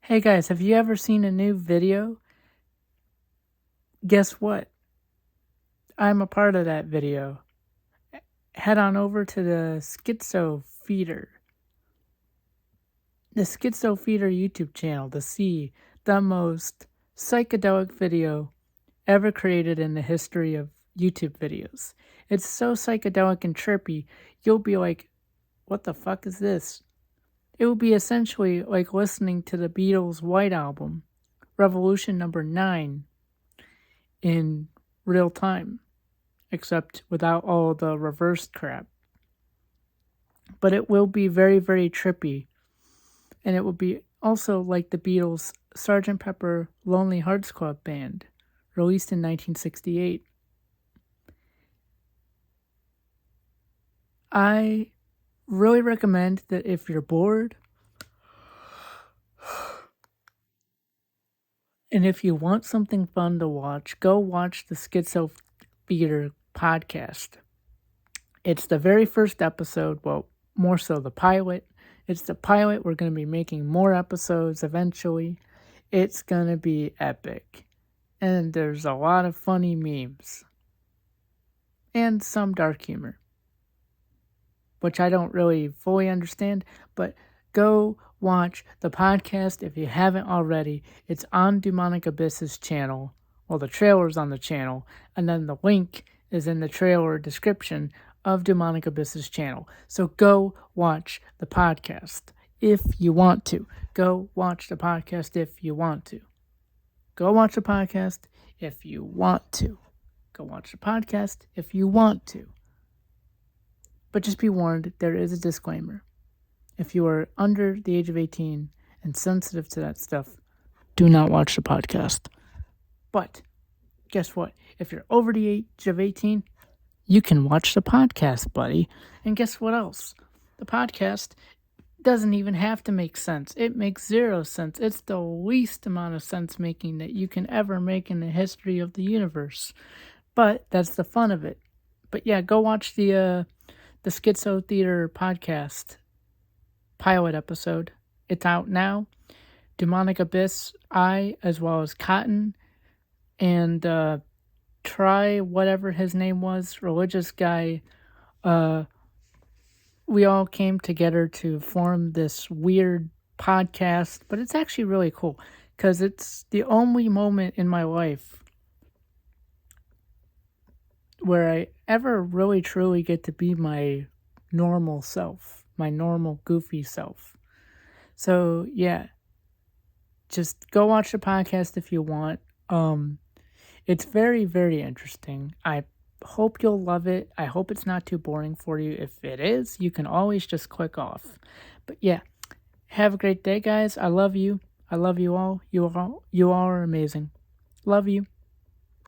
Hey guys, have you ever seen a new video? Guess what? I'm a part of that video. Head on over to the Schizo Feeder. The Schizo Feeder YouTube channel to see the most psychedelic video ever created in the history of YouTube videos. It's so psychedelic and chirpy, you'll be like, what the fuck is this? It will be essentially like listening to the Beatles' White Album, Revolution number 9, in real time, except without all the reversed crap. But it will be very, very trippy, and it will be also like the Beatles' Sgt. Pepper Lonely Hearts Club Band, released in 1968. I really recommend that if you're bored, and if you want something fun to watch, go watch the Schizo Feeder podcast. It's the very first episode, well, more so the pilot. It's the pilot. We're going to be making more episodes eventually. It's going to be epic. And there's a lot of funny memes. And some dark humor, which I don't really fully understand, but go watch the podcast if you haven't already. It's on Demonic Abyss's channel. Well, the trailer's on the channel, and then the link is in the trailer description of Demonic Abyss's channel. So go watch the podcast if you want to. Go watch the podcast if you want to. Go watch the podcast if you want to. Go watch the podcast if you want to. But just be warned, there is a disclaimer. If you are under the age of 18 and sensitive to that stuff, do not watch the podcast. But guess what? If you're over the age of 18, you can watch the podcast, buddy. And guess what else? The podcast doesn't even have to make sense. It makes zero sense. It's the least amount of sense making that you can ever make in the history of the universe. But that's the fun of it. But yeah, go watch the Schizo Theater podcast pilot episode. It's out now. Demonic Abyss, as well as Cotton, and Try whatever his name was, religious guy, we all came together to form this weird podcast, but it's actually really cool because it's the only moment in my life where I ever really truly get to be my normal self, my normal goofy self. So yeah, just go watch the podcast if you want. It's very, very interesting. I hope you'll love it. I hope it's not too boring for you. If it is, you can always just click off. But yeah, have a great day, guys. I love you. I love you all. You all are amazing. Love you.